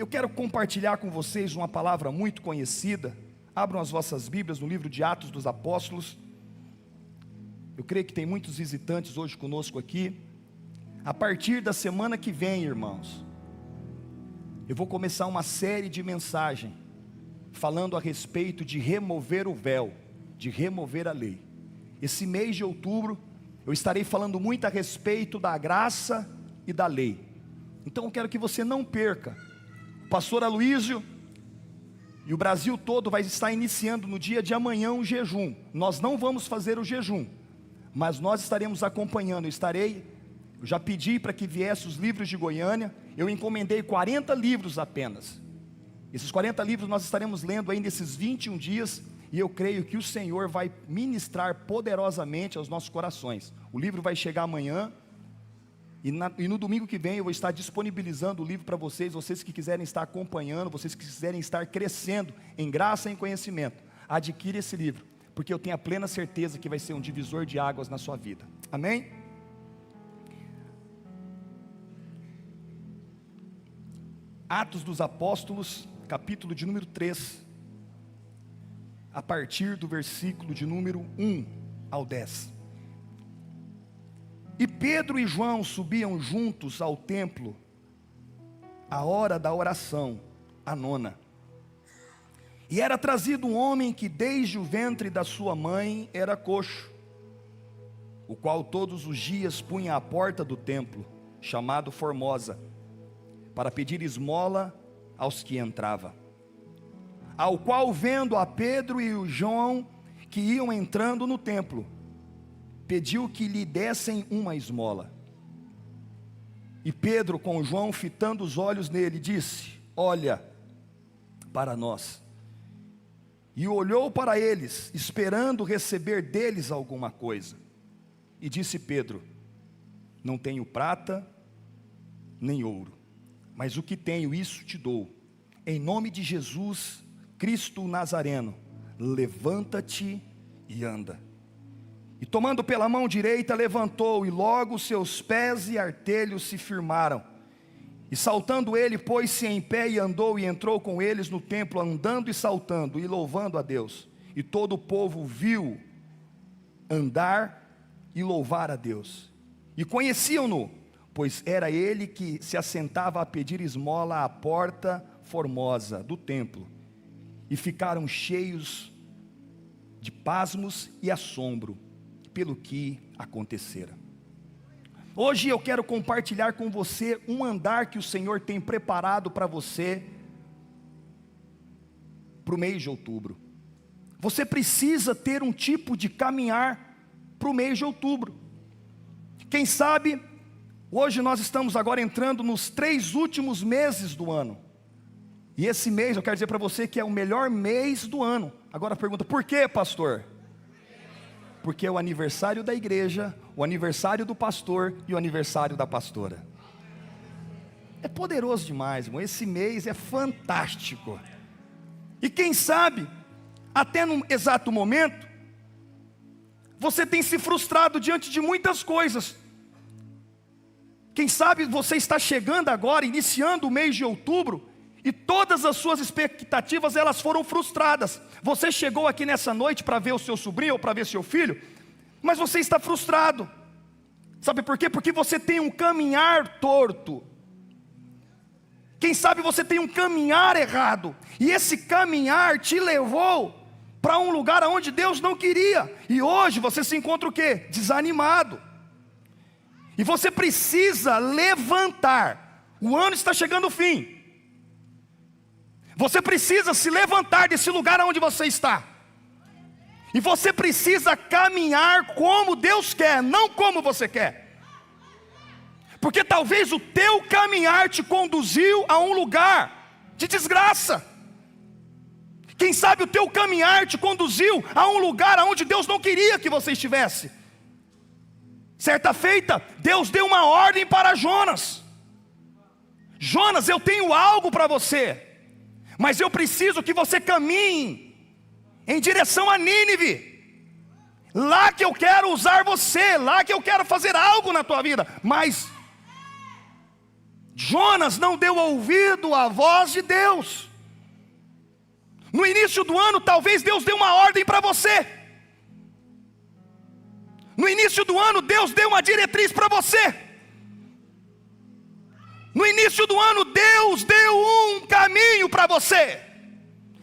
Eu quero compartilhar com vocês uma palavra muito conhecida. Abram as vossas Bíblias no livro de Atos dos Apóstolos. Eu creio que tem muitos visitantes hoje conosco aqui. A partir da semana que vem, irmãos, eu vou começar uma série de mensagens falando a respeito de remover o véu, de remover a lei. Esse mês de outubro eu estarei falando muito a respeito da graça e da lei. Então eu quero que você não perca. O pastor Aloísio e o Brasil todo vai estar iniciando no dia de amanhã um jejum. Nós não vamos fazer o jejum, mas nós estaremos acompanhando. Eu já pedi para que viesse os livros de Goiânia. Eu encomendei 40 livros apenas. Esses 40 livros nós estaremos lendo aí nesses 21 dias. E eu creio que o Senhor vai ministrar poderosamente aos nossos corações. O livro vai chegar amanhã. E no domingo que vem eu vou estar disponibilizando o livro para vocês. Vocês que quiserem estar acompanhando, vocês que quiserem estar crescendo em graça e em conhecimento, adquire esse livro, porque eu tenho a plena certeza que vai ser um divisor de águas na sua vida. Amém? Atos dos Apóstolos, capítulo de número 3, a partir do versículo de número 1 ao 10. E Pedro e João subiam juntos ao templo, à hora da oração, a nona. E era trazido um homem que desde o ventre da sua mãe era coxo, o qual todos os dias punha à porta do templo, chamado Formosa, para pedir esmola aos que entravam. Ao qual, vendo a Pedro e o João que iam entrando no templo, pediu que lhe dessem uma esmola. E Pedro, com João fitando os olhos nele, disse: olha para nós. E olhou para eles, esperando receber deles alguma coisa. E disse Pedro: não tenho prata nem ouro, mas o que tenho, isso te dou. Em nome de Jesus Cristo Nazareno, levanta-te e anda. E tomando pela mão direita, levantou, e logo seus pés e artelhos se firmaram. E saltando ele, pôs-se em pé e andou, e entrou com eles no templo, andando e saltando, e louvando a Deus. E todo o povo viu andar e louvar a Deus. E conheciam-no, pois era ele que se assentava a pedir esmola à porta formosa do templo. E ficaram cheios de pasmos e assombro pelo que acontecera. Hoje eu quero compartilhar com você um andar que o Senhor tem preparado para você para o mês de outubro. Você precisa ter um tipo de caminhar para o mês de outubro. Quem sabe, hoje nós estamos agora entrando nos 3 últimos meses do ano. E esse mês, eu quero dizer para você que é o melhor mês do ano. Agora a pergunta: por quê, pastor? Porque é o aniversário da igreja, o aniversário do pastor e o aniversário da pastora. É poderoso demais, irmão. Esse mês é fantástico. E quem sabe, até no exato momento, você tem se frustrado diante de muitas coisas. Quem sabe você está chegando agora, iniciando o mês de outubro, e todas as suas expectativas, elas foram frustradas. Você chegou aqui nessa noite para ver o seu sobrinho ou para ver seu filho, mas você está frustrado. Sabe por quê? Porque você tem um caminhar torto. Quem sabe você tem um caminhar errado, e esse caminhar te levou para um lugar onde Deus não queria. E hoje você se encontra o quê? Desanimado. E você precisa levantar. O ano está chegando ao fim. Você precisa se levantar desse lugar onde você está. E você precisa caminhar como Deus quer, não como você quer. Porque talvez o teu caminhar te conduziu a um lugar de desgraça. Quem sabe o teu caminhar te conduziu a um lugar onde Deus não queria que você estivesse. Certa feita, Deus deu uma ordem para Jonas: Jonas, eu tenho algo para você, mas eu preciso que você caminhe em direção a Nínive. Lá que eu quero usar você, lá que eu quero fazer algo na tua vida. Mas Jonas não deu ouvido à voz de Deus. No início do ano, talvez Deus deu uma ordem para você. No início do ano, Deus deu uma diretriz para você. No início do ano, Deus deu um caminho para você.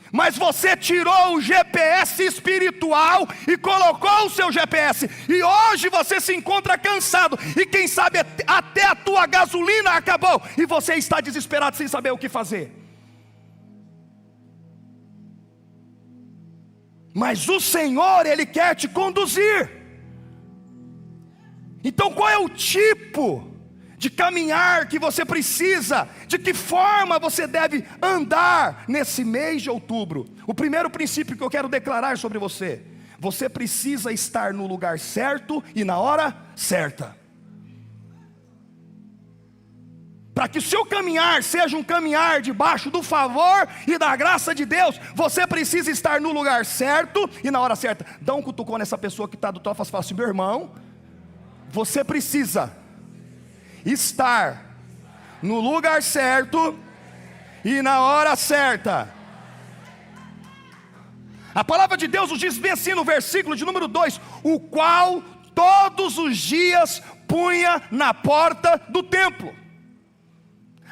Mas você tirou o GPS espiritual e colocou o seu GPS. E hoje você se encontra cansado. E quem sabe até a tua gasolina acabou. E você está desesperado sem saber o que fazer. Mas o Senhor, Ele quer te conduzir. Então qual é o tipo de caminhar que você precisa? De que forma você deve andar nesse mês de outubro? O primeiro princípio que eu quero declarar sobre você: você precisa estar no lugar certo e na hora certa. Para que o seu caminhar seja um caminhar debaixo do favor e da graça de Deus, você precisa estar no lugar certo e na hora certa. Dá um cutucão nessa pessoa que está do teu lado e fala assim: meu irmão, você precisa estar no lugar certo e na hora certa. A palavra de Deus nos diz bem assim no versículo de número 2: o qual todos os dias punha na porta do templo.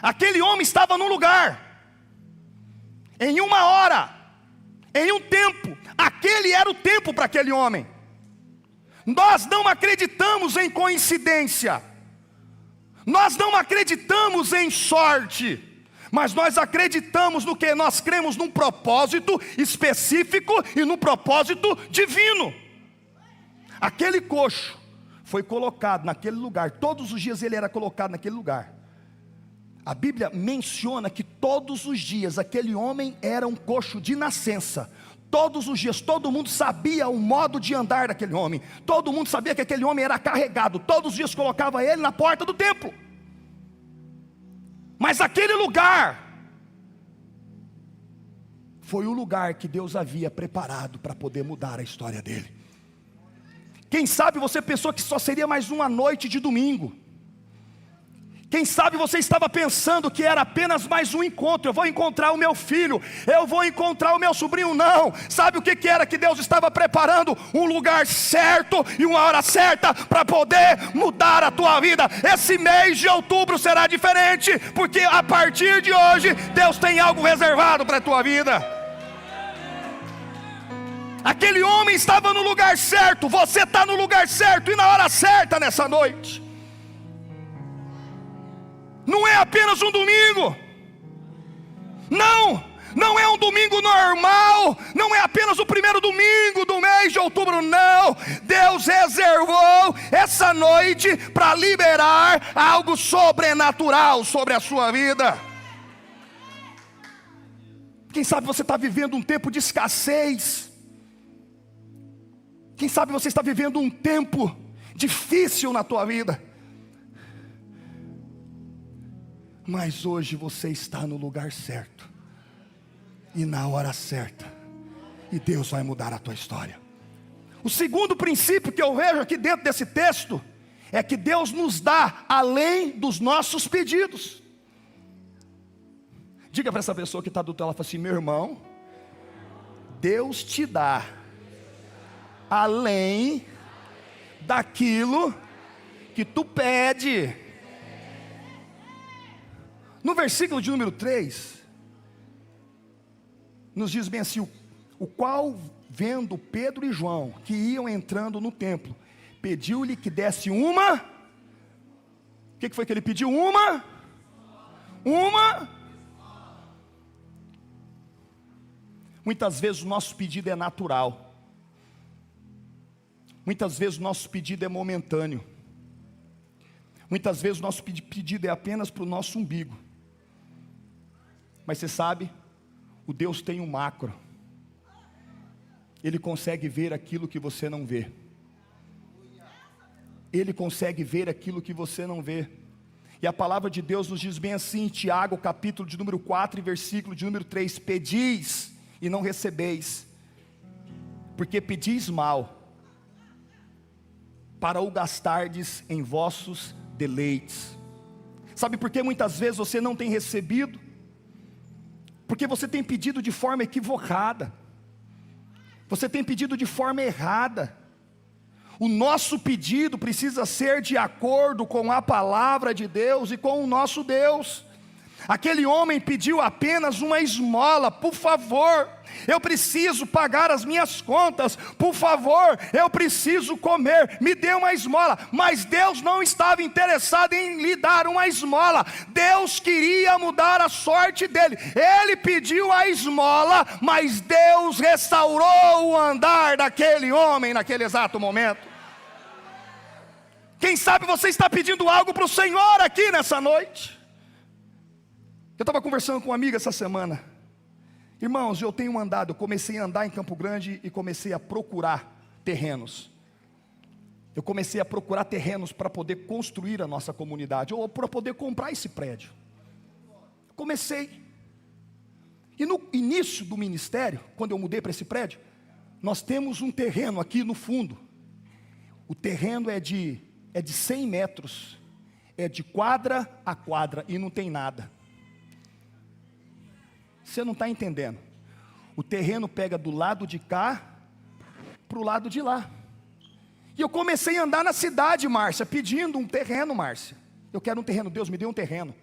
Aquele homem estava num lugar, em uma hora, em um tempo. Aquele era o tempo para aquele homem. Nós não acreditamos em coincidência, nós não acreditamos em sorte, mas nós acreditamos no que? Nós cremos num propósito específico e num propósito divino. Aquele coxo foi colocado naquele lugar, todos os dias ele era colocado naquele lugar. A Bíblia menciona que todos os dias aquele homem era um coxo de nascença. Todos os dias, todo mundo sabia o modo de andar daquele homem. Todo mundo sabia que aquele homem era carregado. Todos os dias colocava ele na porta do templo. Mas aquele lugar foi o lugar que Deus havia preparado para poder mudar a história dele. Quem sabe você pensou que só seria mais uma noite de domingo. Quem sabe você estava pensando que era apenas mais um encontro. Eu vou encontrar o meu filho, eu vou encontrar o meu sobrinho. Não, sabe o que era que Deus estava preparando? Um lugar certo e uma hora certa para poder mudar a tua vida. Esse mês de outubro será diferente, porque a partir de hoje Deus tem algo reservado para a tua vida. Aquele homem estava no lugar certo, você está no lugar certo e na hora certa nessa noite. Não é apenas um domingo, não é um domingo normal, não é apenas o primeiro domingo do mês de outubro, não. Deus reservou essa noite para liberar algo sobrenatural sobre a sua vida. Quem sabe você está vivendo um tempo de escassez, quem sabe você está vivendo um tempo difícil na tua vida. Mas hoje você está no lugar certo e na hora certa, e Deus vai mudar a tua história. O segundo princípio que eu vejo aqui dentro desse texto é que Deus nos dá além dos nossos pedidos. Diga para essa pessoa que está do teu lado assim: meu irmão, Deus te dá além daquilo que tu pede. No versículo de número 3, nos diz bem assim: o qual, vendo Pedro e João, que iam entrando no templo, pediu-lhe que desse uma. O que foi que ele pediu? Uma. Muitas vezes o nosso pedido é natural. Muitas vezes o nosso pedido é momentâneo. Muitas vezes o nosso pedido é apenas para o nosso umbigo. Mas você sabe, o Deus tem um macro. Ele consegue ver aquilo que você não vê. Ele consegue ver aquilo que você não vê. E a palavra de Deus nos diz bem assim em Tiago, capítulo de número 4 e versículo de número 3: pedis e não recebeis, porque pedis mal, para o gastardes em vossos deleites. Sabe por que muitas vezes você não tem recebido? Porque você tem pedido de forma equivocada. Você tem pedido de forma errada. O nosso pedido precisa ser de acordo com a palavra de Deus e com o nosso Deus. Aquele homem pediu apenas uma esmola. Por favor, eu preciso pagar as minhas contas. Por favor, eu preciso comer. Me dê uma esmola. Mas Deus não estava interessado em lhe dar uma esmola. Deus queria mudar a sorte dele. Ele pediu a esmola, mas Deus restaurou o andar daquele homem naquele exato momento. Quem sabe você está pedindo algo para o Senhor aqui nessa noite. Eu estava conversando com uma amiga essa semana. Irmãos, eu tenho andado, eu comecei a andar em Campo Grande e comecei a procurar terrenos. Eu comecei a procurar terrenos para poder construir a nossa comunidade, ou para poder comprar esse prédio. Comecei. E no início do ministério, quando eu mudei para esse prédio, nós temos um terreno aqui no fundo. O terreno é de 100 metros, é de quadra a quadra e não tem nada. Você não está entendendo. O terreno pega do lado de cá para o lado de lá. E eu comecei a andar na cidade, Márcia, pedindo um terreno, Márcia. Eu quero um terreno. Deus, me dê um terreno.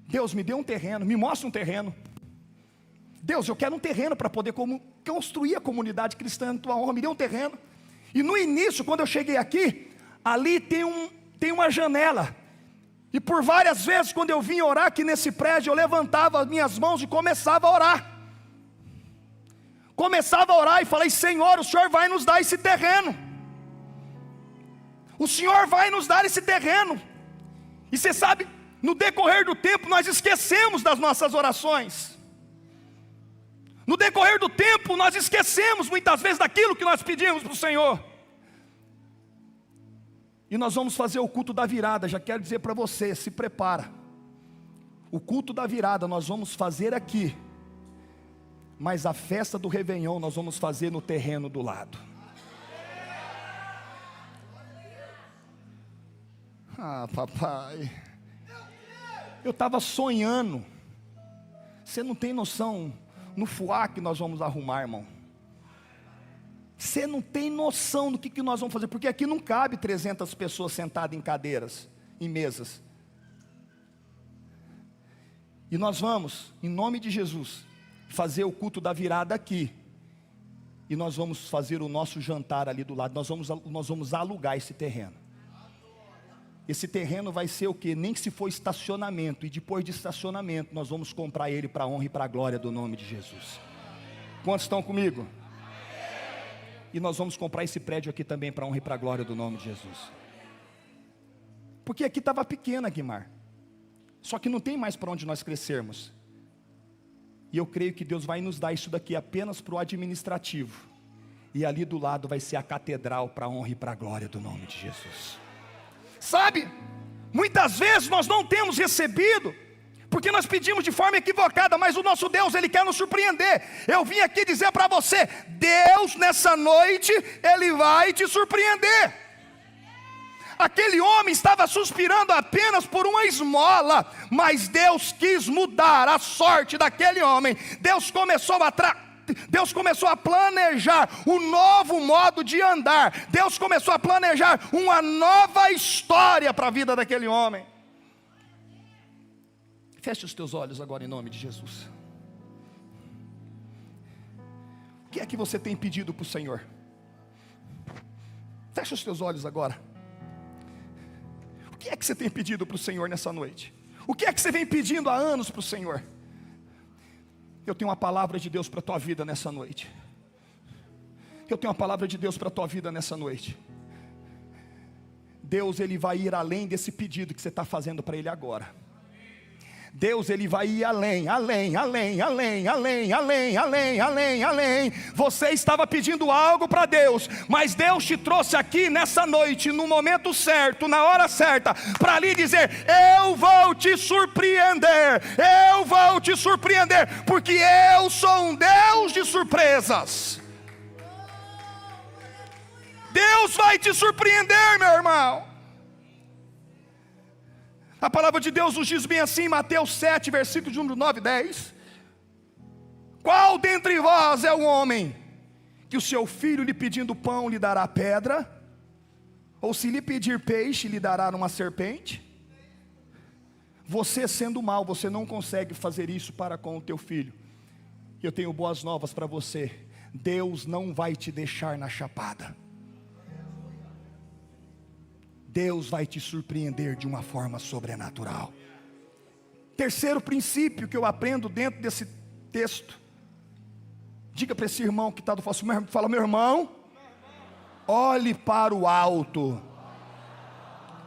Deus, me dê um terreno. Me mostra um terreno. Deus, eu quero um terreno para poder construir a comunidade cristã em tua honra. Me dê um terreno. E no início, quando eu cheguei aqui, ali tem uma janela. E por várias vezes, quando eu vim orar aqui nesse prédio, eu levantava as minhas mãos e começava a orar. Começava a orar e falei: Senhor, o Senhor vai nos dar esse terreno. O Senhor vai nos dar esse terreno. E você sabe, no decorrer do tempo, nós esquecemos das nossas orações. No decorrer do tempo, nós esquecemos muitas vezes daquilo que nós pedimos para o Senhor. E nós vamos fazer o culto da virada. Já quero dizer para você, se prepara. O culto da virada nós vamos fazer aqui, mas a festa do Réveillon nós vamos fazer no terreno do lado. Ah, papai, eu estava sonhando. Você não tem noção no fuá que nós vamos arrumar, irmão. Você não tem noção do que nós vamos fazer, porque aqui não cabe 300 pessoas sentadas em cadeiras, em mesas. E nós vamos, em nome de Jesus, fazer o culto da virada aqui. E nós vamos fazer o nosso jantar ali do lado. Nós vamos alugar esse terreno. Esse terreno vai ser o quê? Nem que se for estacionamento. E depois de estacionamento, nós vamos comprar ele para a honra e para a glória do nome de Jesus. Quantos estão comigo? E nós vamos comprar esse prédio aqui também para a honra e para a glória do nome de Jesus. Porque aqui estava pequena, Guimar. Só que não tem mais para onde nós crescermos. E eu creio que Deus vai nos dar isso daqui apenas para o administrativo. E ali do lado vai ser a catedral para a honra e para a glória do nome de Jesus. Sabe, muitas vezes nós não temos recebido, porque nós pedimos de forma equivocada, mas o nosso Deus, Ele quer nos surpreender. Eu vim aqui dizer para você, Deus nessa noite, Ele vai te surpreender. Aquele homem estava suspirando apenas por uma esmola, mas Deus quis mudar a sorte daquele homem. Deus começou a planejar um novo modo de andar. Deus começou a planejar uma nova história para a vida daquele homem. Feche os teus olhos agora em nome de Jesus. O que é que você tem pedido para o Senhor? Feche os teus olhos agora. O que é que você tem pedido para o Senhor nessa noite? O que é que você vem pedindo há anos para o Senhor? Eu tenho uma palavra de Deus para a tua vida nessa noite. Eu tenho uma palavra de Deus para a tua vida nessa noite. Deus, Ele vai ir além desse pedido que você está fazendo para Ele agora. Deus, Ele vai ir além. Você estava pedindo algo para Deus, mas Deus te trouxe aqui nessa noite, no momento certo, na hora certa, para lhe dizer: eu vou te surpreender, porque eu sou um Deus de surpresas. Deus vai te surpreender, meu irmão. A palavra de Deus nos diz bem assim em Mateus 7, versículo de número 9 e 10. Qual dentre vós é o homem que o seu filho lhe pedindo pão lhe dará pedra? Ou se lhe pedir peixe lhe dará uma serpente? Você sendo mau, você não consegue fazer isso para com o teu filho. Eu tenho boas novas para você. Deus não vai te deixar na chapada. Deus vai te surpreender de uma forma sobrenatural. Terceiro princípio que eu aprendo dentro desse texto. Diga para esse irmão que está do falso, fala: meu irmão, olhe para o alto.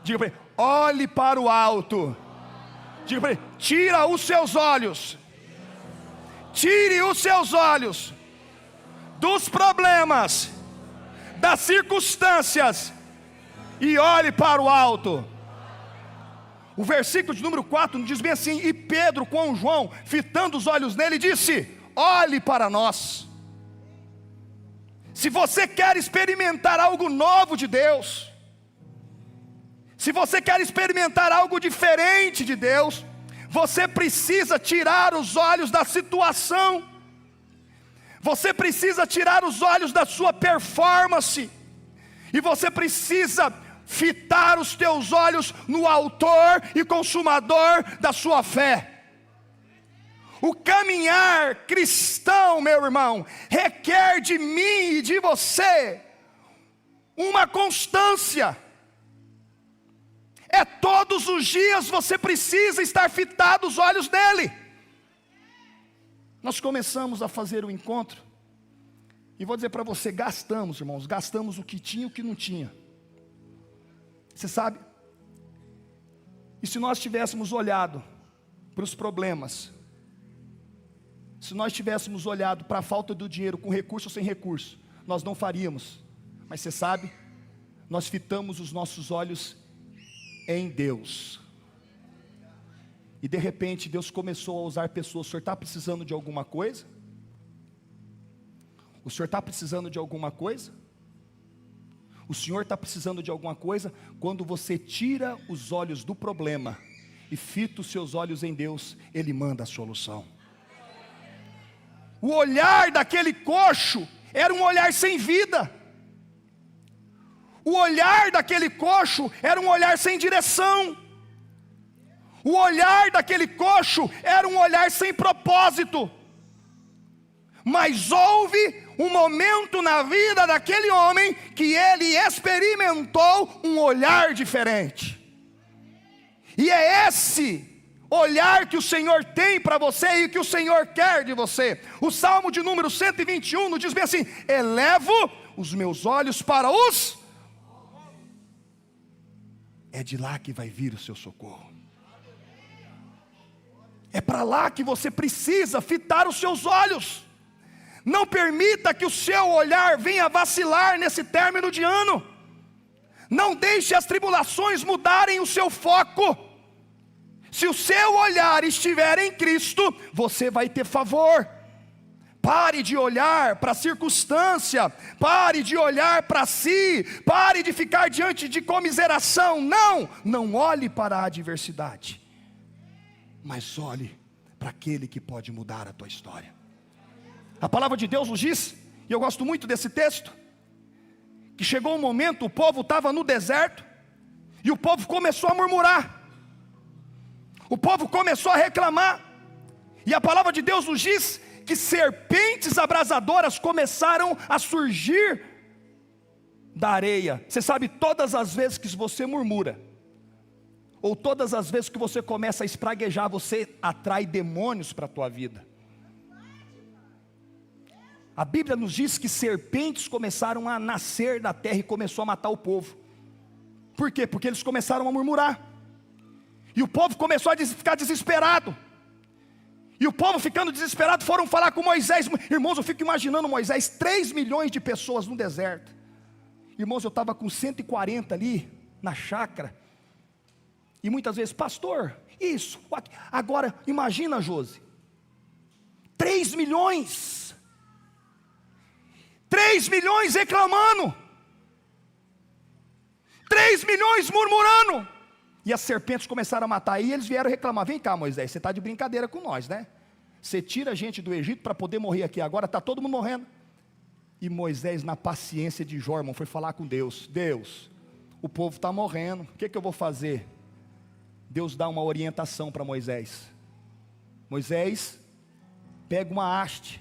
Diga para ele: olhe para o alto. Diga para ele: tira os seus olhos. Tire os seus olhos dos problemas, das circunstâncias, e olhe para o alto. O versículo de número 4 nos diz bem assim: e Pedro com João, fitando os olhos nele, disse: olhe para nós. Se você quer experimentar algo novo de Deus, se você quer experimentar algo diferente de Deus, você precisa tirar os olhos da situação, você precisa tirar os olhos da sua performance, e você precisa fitar os teus olhos no autor e consumador da sua fé. O caminhar cristão, meu irmão, requer de mim e de você uma constância. É todos os dias você precisa estar fitado os olhos dele. Nós começamos a fazer o encontro, e vou dizer para você, gastamos, irmãos, gastamos o que tinha e o que não tinha. Você sabe? E se nós tivéssemos olhado para os problemas, se nós tivéssemos olhado para a falta do dinheiro, com recurso ou sem recurso, nós não faríamos. Mas você sabe, nós fitamos os nossos olhos em Deus. E de repente Deus começou a usar pessoas. O senhor está precisando de alguma coisa? O senhor está precisando de alguma coisa? O senhor está precisando de alguma coisa? Quando você tira os olhos do problema e fita os seus olhos em Deus, Ele manda a solução. O olhar daquele coxo era um olhar sem vida. O olhar daquele coxo era um olhar sem direção. O olhar daquele coxo era um olhar sem propósito. Mas houve um momento na vida daquele homem que ele experimentou um olhar diferente. E é esse olhar que o Senhor tem para você e que o Senhor quer de você. O Salmo de número 121 nos diz bem assim: elevo os meus olhos para os... É de lá que vai vir o seu socorro. É para lá que você precisa fitar os seus olhos. Não permita que o seu olhar venha vacilar nesse término de ano. Não deixe as tribulações mudarem o seu foco. Se o seu olhar estiver em Cristo, você vai ter favor. Pare de olhar para a circunstância, pare de olhar para si, pare de ficar diante de comiseração. Não olhe para a adversidade, mas olhe para aquele que pode mudar a tua história. A palavra de Deus nos diz, e eu gosto muito desse texto, que chegou um momento, o povo estava no deserto, e o povo começou a murmurar, o povo começou a reclamar, e a palavra de Deus nos diz que serpentes abrasadoras começaram a surgir da areia. Você sabe, todas as vezes que você murmura, ou todas as vezes que você começa a espraguejar, você atrai demônios para a tua vida. A Bíblia nos diz que serpentes começaram a nascer da terra e começou a matar o povo. Por quê? Porque eles começaram a murmurar, e o povo começou a ficar desesperado. E o povo ficando desesperado foram falar com Moisés. Irmãos, eu fico imaginando Moisés, 3 milhões de pessoas no deserto. Irmãos, eu estava com 140 ali na chácara, e muitas vezes, pastor, isso, agora imagina, Josi, 3 milhões, 3 milhões reclamando, 3 milhões murmurando, E as serpentes começaram a matar. E eles vieram reclamar: vem cá, Moisés, você está de brincadeira com nós, né? Você tira a gente do Egito para poder morrer aqui agora, está todo mundo morrendo. E Moisés, na paciência de Jó, irmão, foi falar com Deus: Deus, o povo está morrendo, o que eu vou fazer? Deus dá uma orientação para Moisés. Moisés, pega uma haste,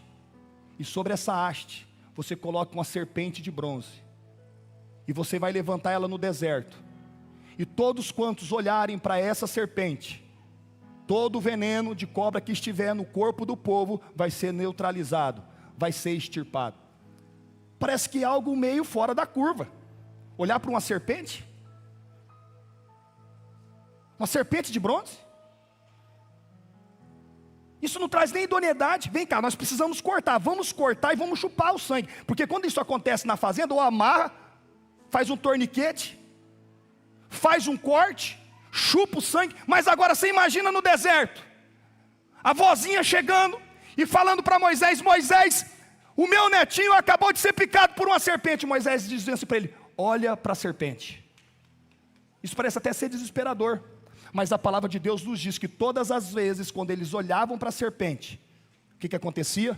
e sobre essa haste, você coloca uma serpente de bronze, e você vai levantar ela no deserto, e todos quantos olharem para essa serpente, todo o veneno de cobra que estiver no corpo do povo, vai ser neutralizado, vai ser extirpado. Parece que é algo meio fora da curva, olhar para uma serpente de bronze, isso não traz nem idoneidade. Vem cá, nós precisamos cortar, vamos cortar e vamos chupar o sangue, porque quando isso acontece na fazenda, ou amarra, faz um torniquete, faz um corte, chupa o sangue. Mas agora você imagina no deserto, a vozinha chegando e falando para Moisés: Moisés, o meu netinho acabou de ser picado por uma serpente. Moisés diz assim para ele: olha para a serpente. Isso parece até ser desesperador, mas a palavra de Deus nos diz que todas as vezes quando eles olhavam para a serpente, o que acontecia?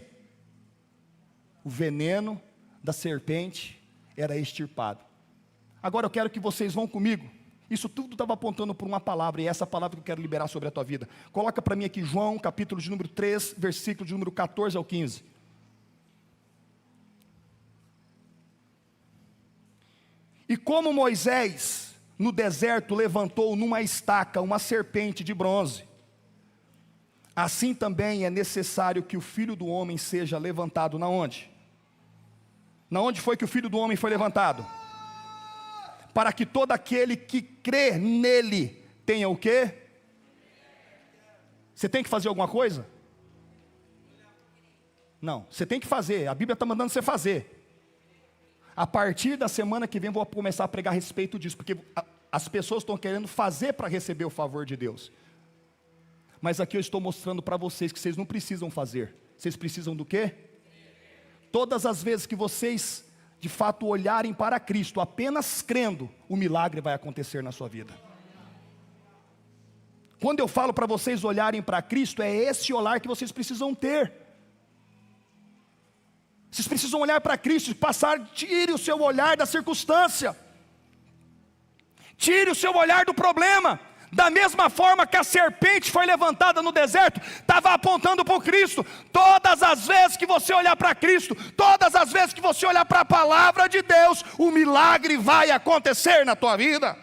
O veneno da serpente era extirpado. Agora eu quero que vocês vão comigo. Isso tudo estava apontando por uma palavra, e é essa palavra que eu quero liberar sobre a tua vida. Coloca para mim aqui João, capítulo de número 3, versículo de número 14 ao 15. E como Moisés no deserto levantou numa estaca uma serpente de bronze, assim também é necessário que o Filho do Homem seja levantado. Na onde? Na onde foi que o Filho do Homem foi levantado? Para que todo aquele que crê nele tenha o quê? Você tem que fazer alguma coisa? Não, você tem que fazer, a Bíblia está mandando você fazer. A partir da semana que vem vou começar a pregar a respeito disso, porque as pessoas estão querendo fazer para receber o favor de Deus. Mas aqui eu estou mostrando para vocês que vocês não precisam fazer. Vocês precisam do quê? Todas as vezes que vocês de fato olharem para Cristo, apenas crendo, o milagre vai acontecer na sua vida. Quando eu falo para vocês olharem para Cristo, é esse olhar que vocês precisam ter. Vocês precisam olhar para Cristo, tire o seu olhar da circunstância, tire o seu olhar do problema. Da mesma forma que a serpente foi levantada no deserto, estava apontando para o Cristo. Todas as vezes que você olhar para Cristo, todas as vezes que você olhar para a palavra de Deus, o milagre vai acontecer na tua vida.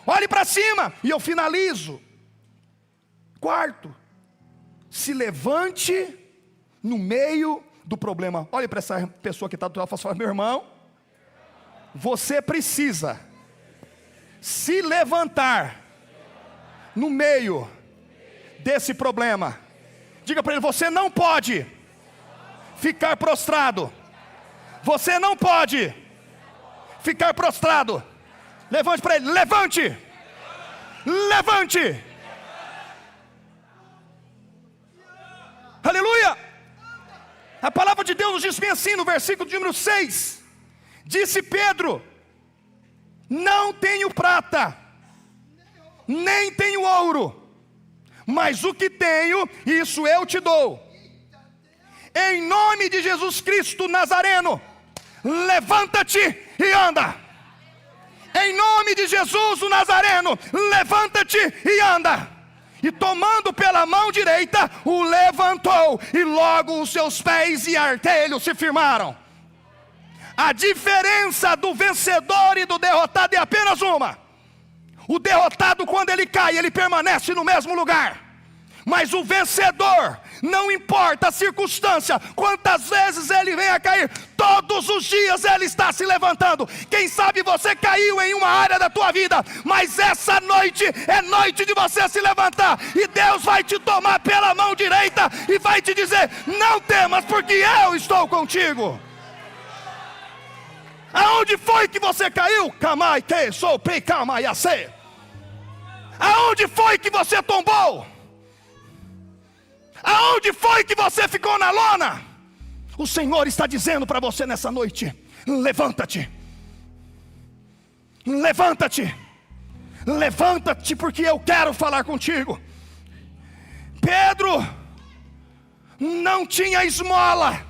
Olhe para cima, e eu finalizo. Quarto, se levante no meio do problema. Olhe para essa pessoa que está do lado e fala: meu irmão, você precisa se levantar no meio desse problema. Diga para ele: você não pode ficar prostrado. Você não pode ficar prostrado. Levante para ele: levante. Levante. Aleluia. A palavra de Deus nos diz bem assim no versículo de número 6. Disse Pedro: não tenho prata, nem tenho ouro, mas o que tenho, isso eu te dou. Em nome de Jesus Cristo Nazareno, levanta-te e anda. Em nome de Jesus o Nazareno, levanta-te e anda. E tomando pela mão direita, o levantou, e logo os seus pés e artelhos se firmaram. A diferença do vencedor e do derrotado é apenas uma: o derrotado, quando ele cai, ele permanece no mesmo lugar. Mas o vencedor, não importa a circunstância, quantas vezes ele venha a cair, todos os dias ele está se levantando. Quem sabe você caiu em uma área da tua vida, mas essa noite é noite de você se levantar, e Deus vai te tomar pela mão direita e vai te dizer: não temas, porque eu estou contigo. Aonde foi que você caiu? Aonde foi que você tombou? Aonde foi que você ficou na lona? O Senhor está dizendo para você nessa noite: levanta-te. Levanta-te. levanta-te, porque eu quero falar contigo. Pedro não tinha esmola,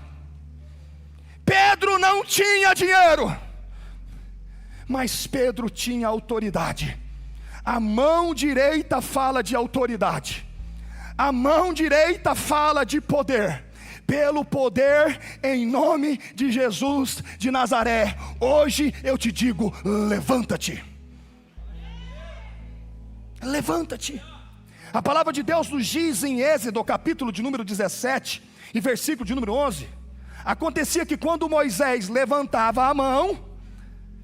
Pedro não tinha dinheiro, mas Pedro tinha autoridade. A mão direita fala de autoridade, a mão direita fala de poder. Pelo poder em nome de Jesus de Nazaré, hoje eu te digo, levanta-te. Levanta-te. A palavra de Deus nos diz em Êxodo, capítulo de número 17 e versículo de número 11: acontecia que quando Moisés levantava a mão,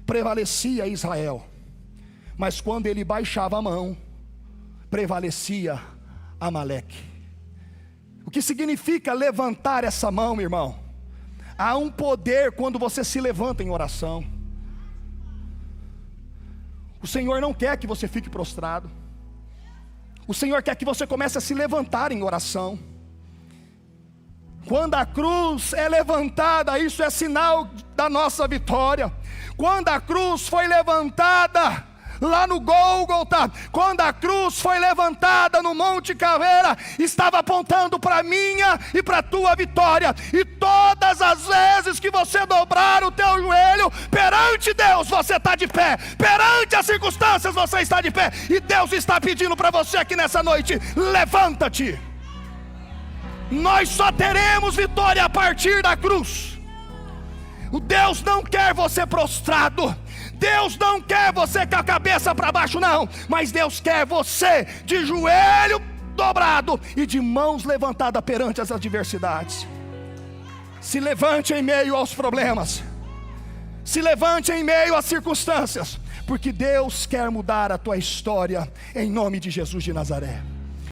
prevalecia Israel, mas quando ele baixava a mão, prevalecia Amaleque. O que significa levantar essa mão, meu irmão? Há um poder quando você se levanta em oração. O Senhor não quer que você fique prostrado. O Senhor quer que você comece a se levantar em oração. Quando a cruz é levantada, isso é sinal da nossa vitória. Quando a cruz foi levantada lá no Gólgota, quando a cruz foi levantada no Monte Caveira, estava apontando para a minha e para a tua vitória. E todas as vezes que você dobrar o teu joelho perante Deus, você está de pé. Perante as circunstâncias, você está de pé. E Deus está pedindo para você aqui nessa noite: levanta-te. Nós só teremos vitória a partir da cruz. O Deus não quer você prostrado, Deus não quer você com a cabeça para baixo, não. Mas Deus quer você de joelho dobrado e de mãos levantadas perante as adversidades. Se levante em meio aos problemas, se levante em meio às circunstâncias, porque Deus quer mudar a tua história em nome de Jesus de Nazaré.